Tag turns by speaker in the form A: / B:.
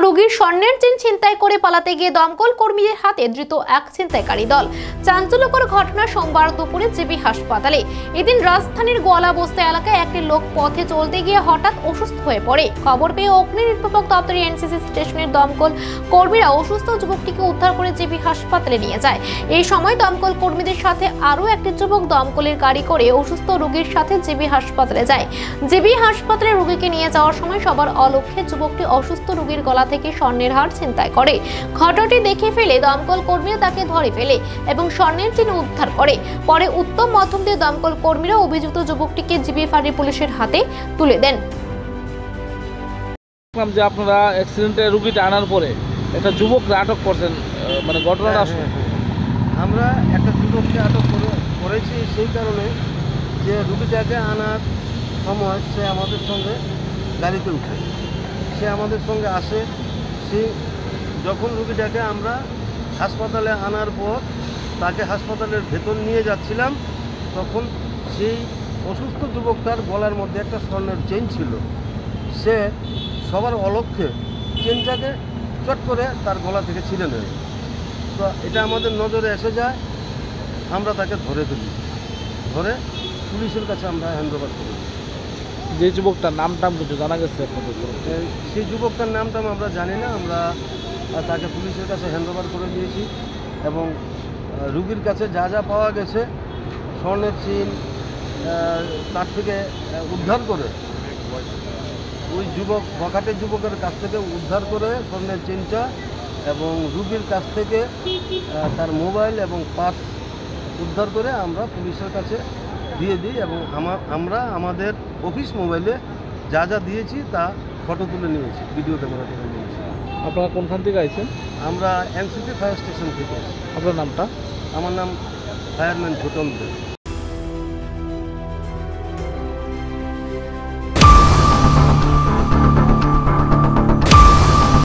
A: রোগীর স্বর্ণের চেন ছিনতাই করে পালাতে গিয়ে দমকল কর্মীদের হাতে ধৃত এক ছিনতাইকারী দল। চাঞ্চল্যকর ঘটনা সোমবার দুপুরে জিবি হাসপাতালে। এদিন রাজধানীর গোয়ালাবস্তা এলাকায় একটি লোক পথে চলতে গিয়ে হঠাৎ অসুস্থ হয়ে পড়ে। খবর পেয়ে অগ্নি নির্বাপক দপ্তরের এনসিসি স্টেশনের দমকল কর্মীরা অসুস্থ যুবকটিকে উদ্ধার করে জিবি হাসপাতালে নিয়ে যায়। এই সময় দমকল কর্মীদের সাথে আরও একটি যুবক দমকলের গাড়ি করে অসুস্থ রোগীর সাথে জিবি হাসপাতালে যায়। জিবি হাসপাতালে রোগীকে নিয়ে যাওয়ার সময় সবার অলক্ষ্যে যুবকটি অসুস্থ রোগীর গলা থেকে স্বর্ণের হার ছিনতাই করে। ঘটনাটি দেখে ফেলে দমকল কর্মীরা তাকে ধরে ফেলে এবং স্বর্ণের চেন উদ্ধার করে। পরে উত্তম মধ্যম দিয়ে দমকল কর্মীরা অভিযুক্ত যুবকটিকে জিবি ফাঁড়ি পুলিশের হাতে তুলে দেন।
B: যে আপনারা অ্যাক্সিডেন্টে রোগীটা আনার পরে একটা যুবককে আটক করছেন, মানে ঘটনাটা
C: আমরা একটা যুবককে আটক করেছি সেই কারণে যে রুগীটাকে আনার সময় সে আমাদের সঙ্গে গাড়িতে উঠে, সে আমাদের সঙ্গে আসে। সে যখন রুগীটাকে আমরা হাসপাতালে আনার পর তাকে হাসপাতালের ভেতর নিয়ে যাচ্ছিলাম, তখন সেই অসুস্থ যুবকটার গলার মধ্যে একটা স্বর্ণের চেন ছিল। সে সবার অলক্ষ্যে চেনটাকে চট করে তার গলা থেকে ছিঁড়ে নেয়। তো এটা আমাদের নজরে এসে যায়, আমরা তাকে ধরে তুলি, ধরে পুলিশের কাছে আমরা হ্যান্ডওভার করি।
B: যে যুবকটার নামটা কিছু জানা গেছে আপনাদের?
C: সেই যুবকটার নামটা আমরা জানি না, আমরা তাকে পুলিশের কাছে হ্যান্ডওভার করে দিয়েছি এবং রুগীর কাছে যা যা পাওয়া গেছে স্বর্ণের চেন তার থেকে উদ্ধার করে, ওই যুবক বখাটের যুবকের কাছ থেকে উদ্ধার করে স্বর্ণের চেনটা এবং রুগীর কাছ থেকে তার মোবাইল এবং পার্স উদ্ধার করে আমরা পুলিশের কাছে দিয়ে দিই এবং আমরা আমাদের অফিস মোবাইলে যা যা দিয়েছি তা ফটো তুলে নিয়েছি, ভিডিও ক্যামেরা তুলে নিয়েছি।
B: আপনারা কোনখান থেকে আইছেন?
C: আমরা এনসিসি ফায়ার স্টেশন থেকে।
B: আপনার নামটা?
C: আমার নাম ফায়ারম্যান ছোটন দে।